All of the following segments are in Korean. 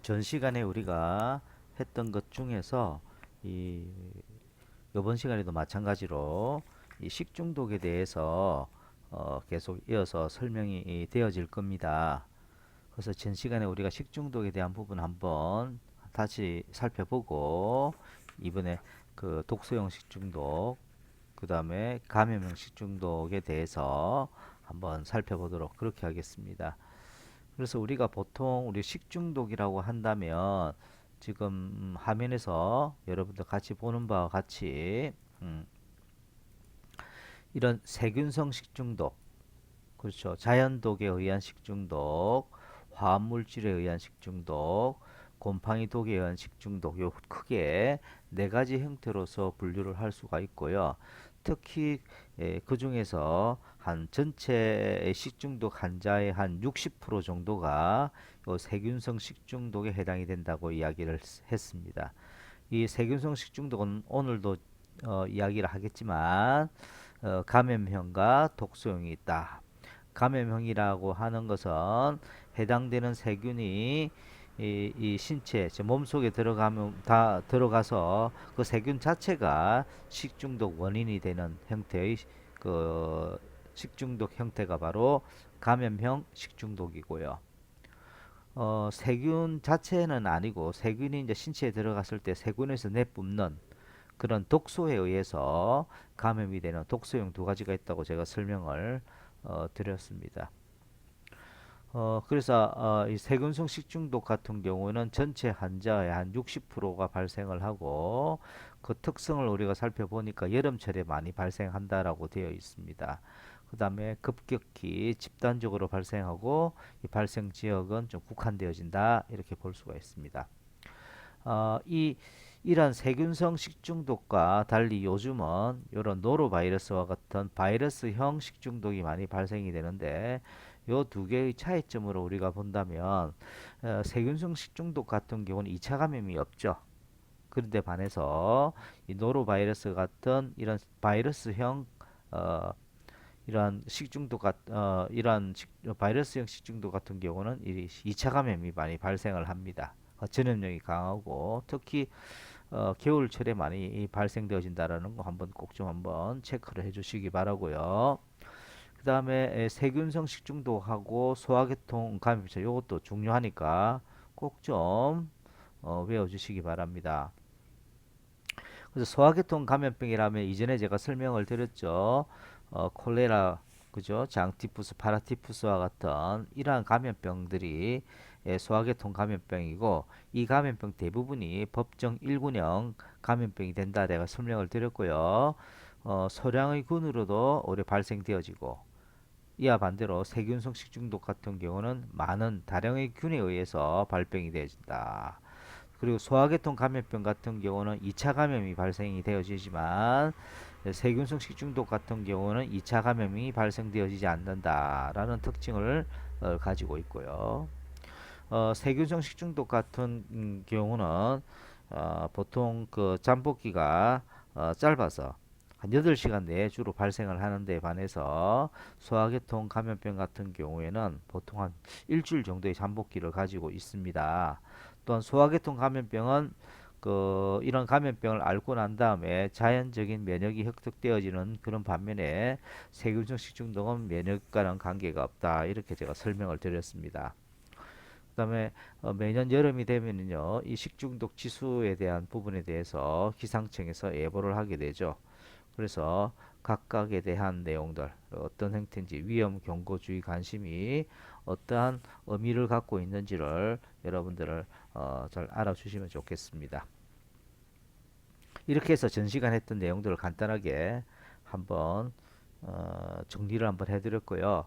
전 시간에 우리가 했던 것 중에서 이 이번 시간에도 마찬가지로 이 식중독에 대해서 계속 이어서 설명이 되어질 겁니다. 그래서 전 시간에 우리가 식중독에 대한 부분 한번 다시 살펴보고 이번에 그 독소형 식중독, 그 다음에 감염형 식중독에 대해서 한번 살펴보도록 그렇게 하겠습니다. 그래서 우리가 보통 우리 식중독이라고 한다면 지금 화면에서 여러분들 같이 보는 바와 같이 이런 세균성 식중독, 그렇죠. 자연독에 의한 식중독, 화합물질에 의한 식중독, 곰팡이 독에 의한 식중독, 요 크게 네 가지 형태로서 분류를 할 수가 있고요. 특히 그 중에서 한 전체 식중독 환자의 한 60% 정도가 요 세균성 식중독에 해당이 된다고 이야기를 했습니다. 이 세균성 식중독은 오늘도 이야기를 하겠지만 감염형과 독소형이 있다. 감염형이라고 하는 것은 해당되는 세균이 이 신체, 즉 몸속에 들어가면 다 들어가서 그 세균 자체가 식중독 원인이 되는 형태의 그 식중독 형태가 바로 감염형 식중독이고요. 세균 자체는 아니고 세균이 이제 신체에 들어갔을 때 세균에서 내뿜는 그런 독소에 의해서 감염이 되는 독소형 두 가지가 있다고 제가 설명을 드렸습니다. 그래서 이 세균성 식중독 같은 경우는 전체 환자의 한 60%가 발생을 하고 그 특성을 우리가 살펴보니까 여름철에 많이 발생한다라고 되어 있습니다. 그 다음에 급격히 집단적으로 발생하고 이 발생 지역은 좀 국한되어진다 이렇게 볼 수가 있습니다. 이러한 세균성 식중독과 달리 요즘은 이런 노로바이러스와 같은 바이러스형 식중독이 많이 발생이 되는데 요 두 개의 차이점으로 우리가 본다면 세균성 식중독 같은 경우는 2차 감염이 없죠. 그런데 반해서 이 노로바이러스 같은 이런 바이러스형 어, 이러한 바이러스형 식중독 같은 경우는 이 2차 감염이 많이 발생을 합니다. 전염력이 강하고 특히 겨울철에 많이 발생되어진다라는 거 한번 꼭 좀 한번 체크를 해주시기 바라고요. 그 다음에 세균성 식중독하고 소화계통 감염증 이것도 중요하니까 꼭 좀 외워주시기 바랍니다. 그래서 소화계통 감염병이라면 이전에 제가 설명을 드렸죠. 콜레라, 그죠? 장티푸스, 파라티푸스와 같은 이러한 감염병들이 소화계통 감염병이고 이 감염병 대부분이 법정 1군형 감염병이 된다 내가 설명을 드렸고요. 소량의 균으로도 오래 발생되어지고 이와 반대로 세균성 식중독 같은 경우는 많은 다량의 균에 의해서 발병이 되어진다. 그리고 소화계통 감염병 같은 경우는 2차 감염이 발생이 되어지지만 세균성 식중독 같은 경우는 2차 감염이 발생되어지지 않는다라는 특징을 가지고 있고요. 세균성 식중독 같은 경우는 보통 그 잠복기가 짧아서 한 8시간 내에 주로 발생을 하는데 반해서 소화계통 감염병 같은 경우에는 보통 한 일주일 정도의 잠복기를 가지고 있습니다. 또한 소화계통 감염병은 이런 감염병을 앓고 난 다음에 자연적인 면역이 획득되어지는 그런 반면에 세균성 식중독은 면역과는 관계가 없다. 이렇게 제가 설명을 드렸습니다. 그다음에 매년 여름이 되면은요, 이 식중독 지수에 대한 부분에 대해서 기상청에서 예보를 하게 되죠. 그래서 각각에 대한 내용들, 어떤 형태인지 위험 경고 주의 관심이 어떠한 의미를 갖고 있는지를 여러분들을 잘 알아주시면 좋겠습니다. 이렇게 해서 전 시간 했던 내용들을 간단하게 한번 정리를 한번 해드렸고요.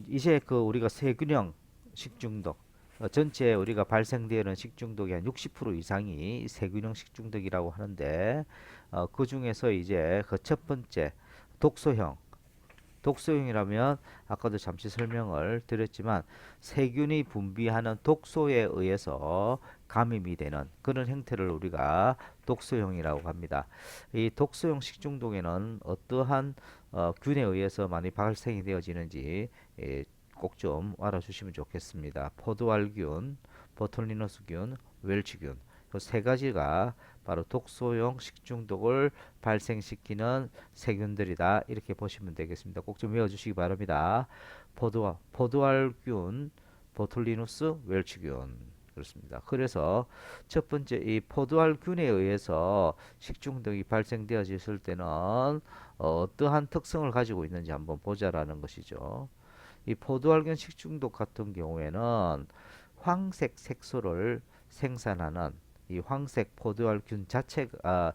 이제 그 우리가 세균형 식중독 전체 우리가 발생되는 식중독의 한 60% 이상이 세균형 식중독이라고 하는데 그 중에서 이제 그 첫 번째 독소형 독소형이라면 아까도 잠시 설명을 드렸지만 세균이 분비하는 독소에 의해서 감염이 되는 그런 형태를 우리가 독소형이라고 합니다. 이 독소형 식중독에는 어떠한 균에 의해서 많이 발생이 되어지는지 꼭 좀 알아주시면 좋겠습니다. 포도알균, 보톨리너스균, 웰치균. 이 세 가지가 바로 독소용 식중독을 발생시키는 세균들이다. 이렇게 보시면 되겠습니다. 꼭 좀 외워주시기 바랍니다. 포도알균, 보톨리누스, 웰치균. 그렇습니다. 그래서 첫 번째 이 포도알균에 의해서 식중독이 발생되어졌을 때는 어떠한 특성을 가지고 있는지 한번 보자라는 것이죠. 이 포도알균 식중독 같은 경우에는 황색 색소를 생산하는 이 황색 포도알균 자체가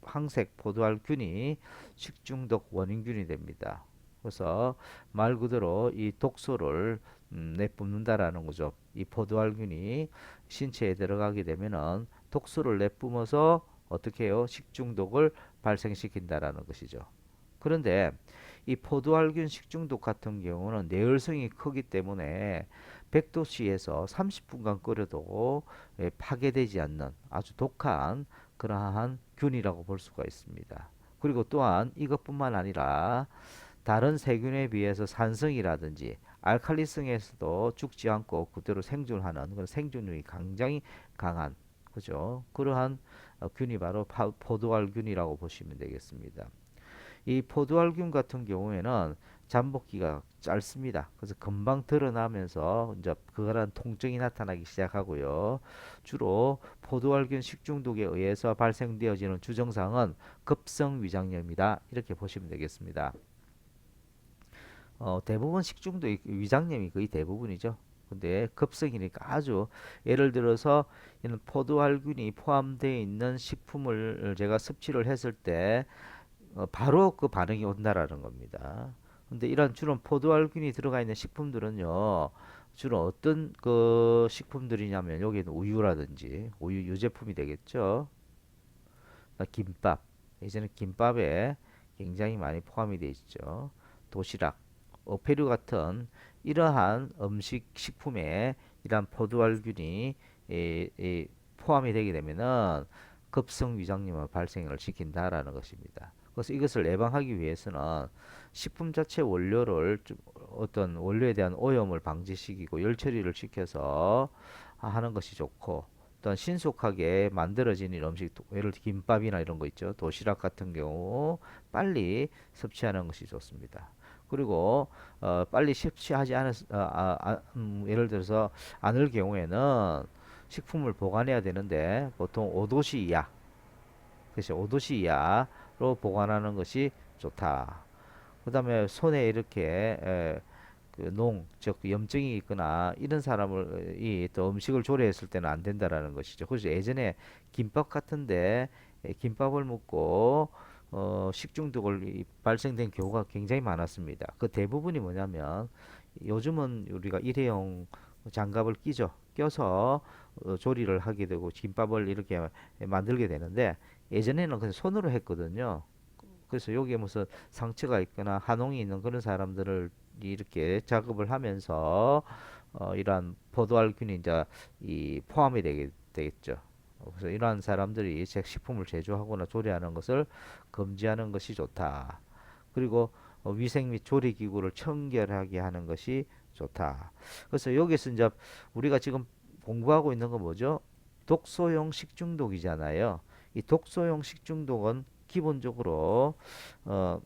황색 포도알균이 식중독 원인균이 됩니다. 그래서 말 그대로 이 독소를 내뿜는다라는 거죠. 이 포도알균이 신체에 들어가게 되면은 독소를 내뿜어서 어떻게 해요? 식중독을 발생시킨다라는 것이죠. 그런데 이 포도알균 식중독 같은 경우는 내열성이 크기 때문에 100도씨에서 30분간 끓여도 파괴되지 않는 아주 독한 그러한 균이라고 볼 수가 있습니다. 그리고 또한 이것뿐만 아니라 다른 세균에 비해서 산성이라든지 알칼리성에서도 죽지 않고 그대로 생존하는 그런 생존력이 굉장히 강한 그죠? 그러한 균이 바로 포도알균이라고 보시면 되겠습니다. 이 포도알균 같은 경우에는 잠복기가 짧습니다. 그래서 금방 드러나면서 이제 그거란 통증이 나타나기 시작하고요. 주로 포도알균 식중독에 의해서 발생되어지는 주증상은 급성 위장염이다. 이렇게 보시면 되겠습니다. 대부분 식중독 위장염이 거의 대부분이죠. 근데 급성이니까 아주 예를 들어서 이런 포도알균이 포함되어 있는 식품을 제가 섭취를 했을 때 바로 그 반응이 온다라는 겁니다. 근데 이런 주로 포도알균이 들어가 있는 식품들은요, 주로 어떤 그 식품들이냐면 여기는 우유라든지 우유 유제품이 되겠죠. 김밥, 예전에 김밥에 굉장히 많이 포함이 되어 있죠. 도시락, 어패류 같은 이러한 음식 식품에 이러한 포도알균이 포함이 되게 되면은 급성 위장염의 발생을 시킨다라는 것입니다. 그래서 이것을 예방하기 위해서는 식품 자체 원료를 좀 어떤 원료에 대한 오염을 방지시키고 열 처리를 시켜서 하는 것이 좋고 또한 신속하게 만들어지는 음식 예를 들어 김밥이나 이런 거 있죠. 도시락 같은 경우 빨리 섭취하는 것이 좋습니다. 그리고 빨리 섭취하지 않을 예를 들어서 않을 경우에는 식품을 보관해야 되는데 보통 5도씨 이하 그래서 5도씨 이하로 보관하는 것이 좋다. 그 다음에 손에 이렇게 즉 염증이 있거나 이런 사람을 또 음식을 조리했을 때는 안 된다라는 것이죠. 그래서 예전에 김밥 같은데 김밥을 먹고 식중독을 발생된 경우가 굉장히 많았습니다. 그 대부분이 뭐냐면 요즘은 우리가 일회용 장갑을 끼죠. 껴서 조리를 하게 되고 김밥을 이렇게 만들게 되는데 예전에는 그냥 손으로 했거든요. 그래서 여기에 무슨 상처가 있거나 한홍이 있는 그런 사람들을 이렇게 작업을 하면서 이러한 포도알균이 이제 포함이 되겠죠. 그래서 이러한 사람들이 식품을 제조하거나 조리하는 것을 금지하는 것이 좋다. 그리고 위생 및 조리 기구를 청결하게 하는 것이 좋다. 그래서 여기서 이제 우리가 지금 공부하고 있는 건 뭐죠? 독소용 식중독이잖아요. 이 독소용 식중독은 기본적으로 어,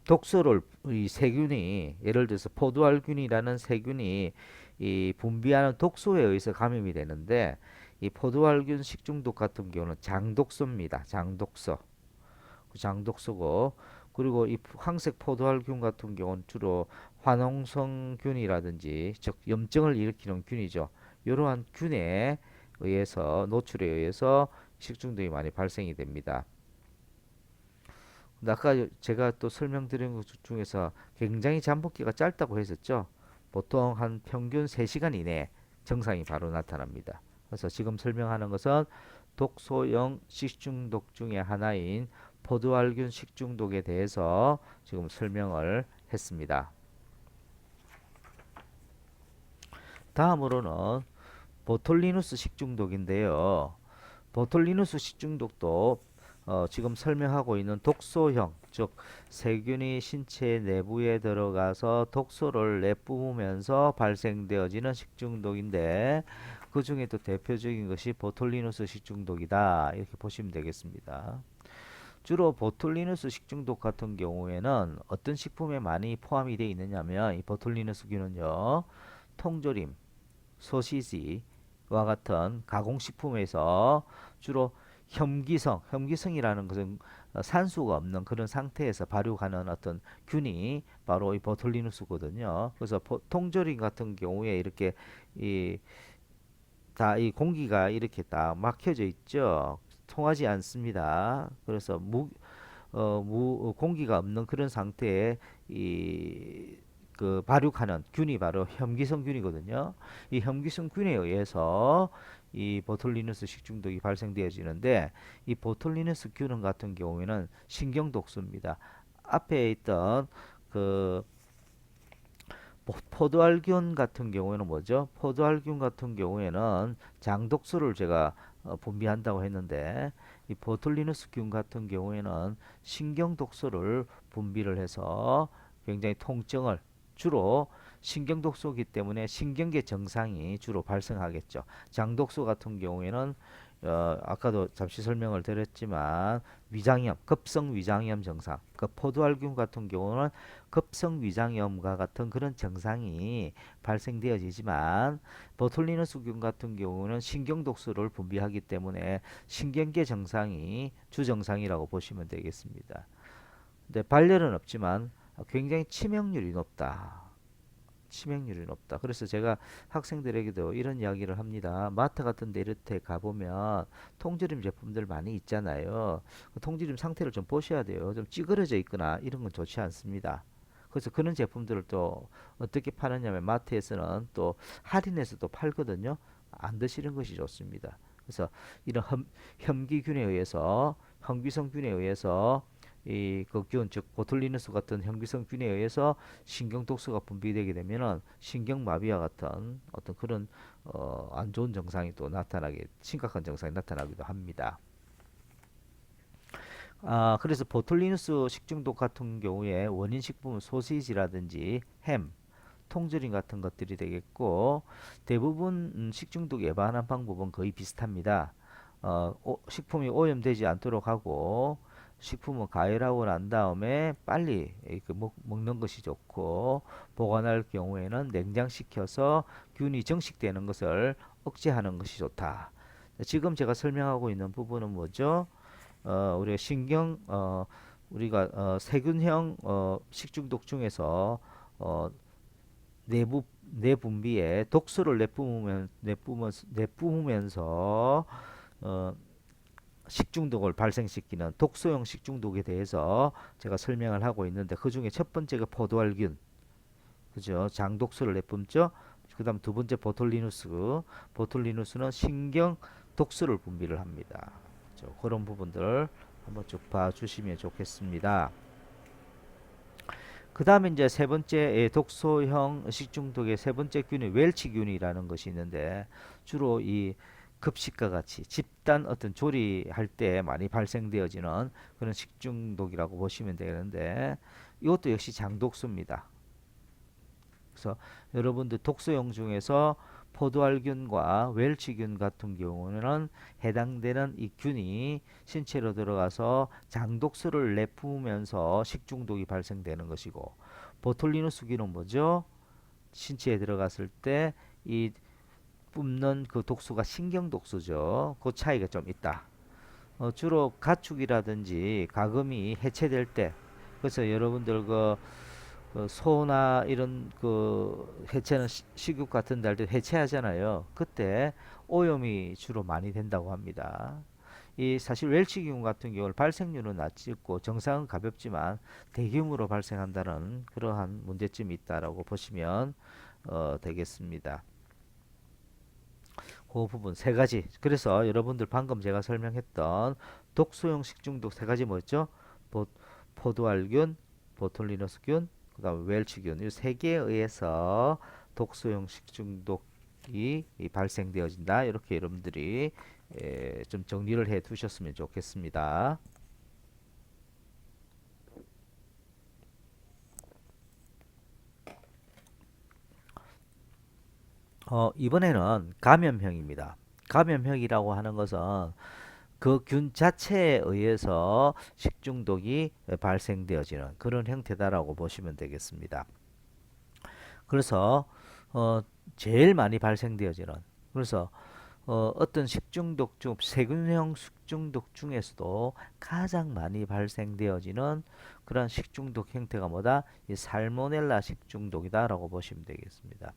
독소를 이 세균이 예를 들어서 포도알균이라는 세균이 이 분비하는 독소에 의해서 감염이 되는데 이 포도알균 식중독 같은 경우는 장독소입니다. 장독소. 장독소고 그리고 이 황색 포도알균 같은 경우는 주로 환홍성균이라든지 즉 염증을 일으키는 균이죠. 이러한 균에 의해서 노출에 의해서 식중독이 많이 발생이 됩니다. 아까 제가 또 설명드린 것 중에서 굉장히 잠복기가 짧다고 했었죠. 보통 한 평균 3시간 이내에 증상이 바로 나타납니다. 그래서 지금 설명하는 것은 독소형 식중독 중에 하나인 포도알균 식중독에 대해서 지금 설명을 했습니다. 다음으로는 보톨리누스 식중독인데요. 보톨리누스 식중독도 지금 설명하고 있는 독소형, 즉 세균이 신체 내부에 들어가서 독소를 내뿜으면서 발생되어지는 식중독인데 그 중에 또 대표적인 것이 보톨리누스 식중독이다. 이렇게 보시면 되겠습니다. 주로 보톨리누스 식중독 같은 경우에는 어떤 식품에 많이 포함이 되어 있느냐면 이 보톨리누스균은요. 통조림, 소시지와 같은 가공식품에서 주로 혐기성이라는 것은 산수가 없는 그런 상태에서 발육하는 어떤 균이 바로 이 보톨리누스거든요. 그래서 통조림 같은 경우에 이렇게 이 다 이 공기가 이렇게 딱 막혀져 있죠. 통하지 않습니다. 그래서 공기가 없는 그런 상태에 이 그 발육하는 균이 바로 혐기성균이거든요. 이 혐기성균에 의해서 이 보톨리누스 식중독이 발생되어지는데 이 보톨리누스 균은 같은 경우에는 신경독소입니다. 앞에 있던 그 포도알균 같은 경우에는 뭐죠? 포도알균 같은 경우에는 장독소를 제가 분비한다고 했는데 이 보툴리누스균 같은 경우에는 신경독소를 분비를 해서 굉장히 통증을 주로 신경독소이기 때문에 신경계 증상이 주로 발생하겠죠. 장독소 같은 경우에는 아까도 잠시 설명을 드렸지만 위장염, 급성 위장염 증상, 그 포도알균 같은 경우는 급성 위장염과 같은 그런 증상이 발생되어지지만 보툴리누스균 같은 경우는 신경독소를 분비하기 때문에 신경계 증상이 주증상이라고 보시면 되겠습니다. 근데 발열은 없지만 굉장히 치명률이 높다. 치명률이 높다. 그래서 제가 학생들에게도 이런 이야기를 합니다. 마트 같은 데 이렇게 가보면 통조림 제품들 많이 있잖아요. 그 통조림 상태를 좀 보셔야 돼요. 좀 찌그러져 있거나 이런 건 좋지 않습니다. 그래서 그런 제품들을 또 어떻게 파느냐면 마트에서는 또 할인해서 또 팔거든요. 안 드시는 것이 좋습니다. 그래서 이런 혐기균에 의해서 현기성균에 의해서 이 그 균, 즉 보툴리누스 같은 현기성균에 의해서 신경독소가 분비되게 되면은 신경마비와 같은 어떤 그런 안 좋은 증상이 또 나타나게 심각한 증상이 나타나기도 합니다. 그래서 보툴리누스 식중독 같은 경우에 원인 식품은 소시지라든지 햄, 통조림 같은 것들이 되겠고 대부분 식중독 예방하는 방법은 거의 비슷합니다. 식품이 오염되지 않도록 하고 식품을 가열하고 난 다음에 빨리 먹는 것이 좋고 보관할 경우에는 냉장시켜서 균이 정식되는 것을 억제하는 것이 좋다. 지금 제가 설명하고 있는 부분은 뭐죠? 우리가 세균형 식중독 중에서 어, 내분비에 독소를 내뿜으면서 어, 식중독을 발생시키는 독소형 식중독에 대해서 제가 설명을 하고 있는데 그 중에 첫 번째가 포도알균, 그죠? 장독소를 내뿜죠. 그다음 두 번째 보툴리누스는 신경 독소를 분비를 합니다. 그죠? 그런 부분들 한번 쭉 봐주시면 좋겠습니다. 그 다음에 이제 세 번째 독소형 식중독의 세 번째 균이 웰치균이라는 것이 있는데 주로 이 급식과 같이 집단 어떤 조리할 때 많이 발생되어지는 그런 식중독이라고 보시면 되는데 이것도 역시 장독소입니다. 그래서 여러분들 독소형 중에서 포도알균과 웰치균 같은 경우는 해당되는 이 균이 신체로 들어가서 장독소를 내뿜으면서 식중독이 발생되는 것이고 보툴리누스균은 뭐죠? 신체에 들어갔을 때 이 뿜는 그 독소가 신경독소죠. 그 차이가 좀 있다. 주로 가축이라든지 가금이 해체될 때 그래서 여러분들 그 소나 이런 그 해체는 식육 같은 데할 때 해체하잖아요. 그때 오염이 주로 많이 된다고 합니다. 이 사실 웰치균 같은 경우는 발생률은 낮고 증상은 가볍지만 대규모로 발생한다는 그러한 문제점이 있다라고 보시면 되겠습니다. 그 부분 세 가지. 그래서 여러분들 방금 제가 설명했던 독소형 식중독 세 가지 뭐였죠? 보, 포도알균, 보툴리너스균, 그다음 웰치균 이 세 개에 의해서 독소형 식중독이 발생되어진다. 이렇게 여러분들이 좀 정리를 해 두셨으면 좋겠습니다. 이번에는 감염형입니다. 감염형이라고 하는 것은 그 균 자체에 의해서 식중독이 발생되어지는 그런 형태다라고 보시면 되겠습니다. 그래서 어, 제일 많이 발생되어지는 그래서 어떤 식중독 중 세균형 식중독 중에서도 가장 많이 발생되어지는 그런 식중독 형태가 뭐다? 이 살모넬라 식중독이다라고 보시면 되겠습니다.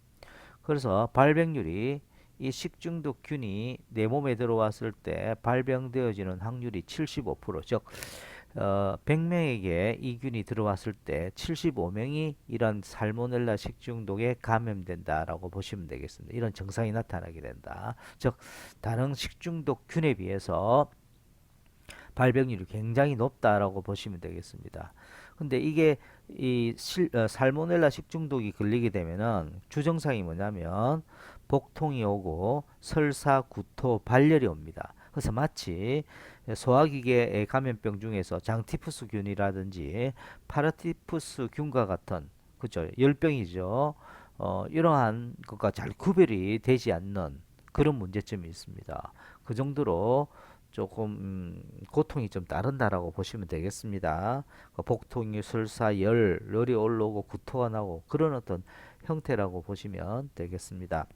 그래서 발병률이 이 식중독균이 내 몸에 들어왔을 때 발병되어지는 확률이 75%, 즉 100명에게 이 균이 들어왔을 때 75명이 이런 살모넬라 식중독에 감염된다라고 보시면 되겠습니다. 이런 증상이 나타나게 된다. 즉 다른 식중독균에 비해서 발병률이 굉장히 높다라고 보시면 되겠습니다. 근데 이게 살모넬라 식중독이 걸리게 되면은 주증상이 뭐냐면 복통이 오고 설사, 구토, 발열이 옵니다. 그래서 마치 소화기계 감염병 중에서 장티푸스균이라든지 파라티푸스균과 같은 그죠 열병이죠. 이러한 것과 잘 구별이 되지 않는 그런 문제점이 있습니다. 그 정도로 조금 고통이 좀 따른다라고 보시면 되겠습니다. 복통이 설사 열이 올라오고 구토가 나고 그런 어떤 형태라고 보시면 되겠습니다.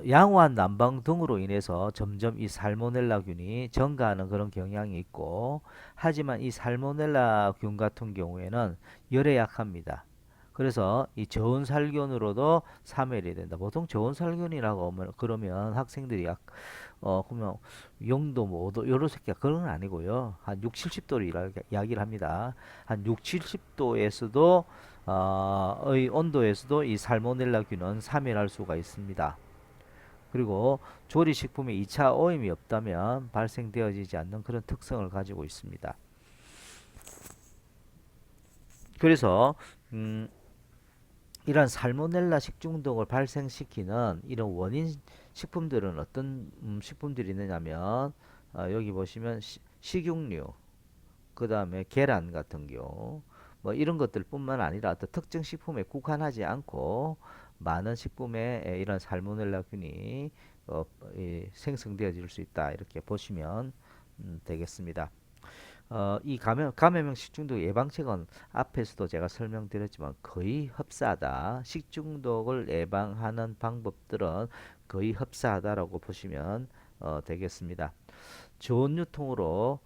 양호한 난방 등으로 인해서 점점 이 살모넬라균이 증가하는 그런 경향이 있고 하지만 이 살모넬라균 같은 경우에는 열에 약합니다. 그래서 이 저온살균으로도 사멸이 된다. 보통 저온살균이라고 하면 그러면 학생들이 그러면 0도 뭐 5도 요런 새끼야 그런 건 아니고요. 한 6, 70도를 이야기를 합니다. 한 6, 70도에서도 의 온도에서도 이 살모넬라균은 사멸할 수가 있습니다. 그리고 조리식품에 2차 오염이 없다면 발생되어지지 않는 그런 특성을 가지고 있습니다. 그래서 이런 살모넬라 식중독을 발생시키는 이런 원인 식품들은 어떤 식품들이 있느냐면 여기 보시면 식용유, 그 다음에 계란 같은 경우 뭐 이런 것들뿐만 아니라 어떤 특정 식품에 국한하지 않고 많은 식품에 이런 살모넬라균이 생성되어질 수 있다 이렇게 보시면 되겠습니다. 이 감염형 식중독 예방책은 앞에서도 제가 설명드렸지만 거의 흡사하다. 식중독을 예방하는 방법들은 거의 흡사하다라고 보시면 되겠습니다. 좋은 유통으로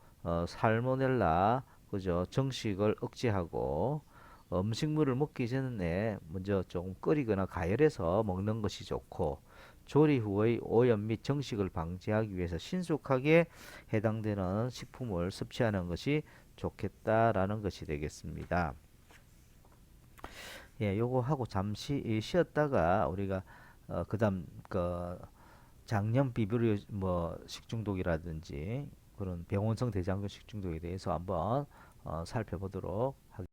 살모넬라 그죠 정식을 억제하고 음식물을 먹기 전에 먼저 조금 끓이거나 가열해서 먹는 것이 좋고 조리 후의 오염 및 정식을 방지하기 위해서 신속하게 해당되는 식품을 섭취하는 것이 좋겠다라는 것이 되겠습니다. 예, 요거 하고 잠시 쉬었다가 우리가 그다음 장염 비브리오 뭐 식중독이라든지 그런 병원성 대장균 식중독에 대해서 한번 살펴보도록 하겠습니다.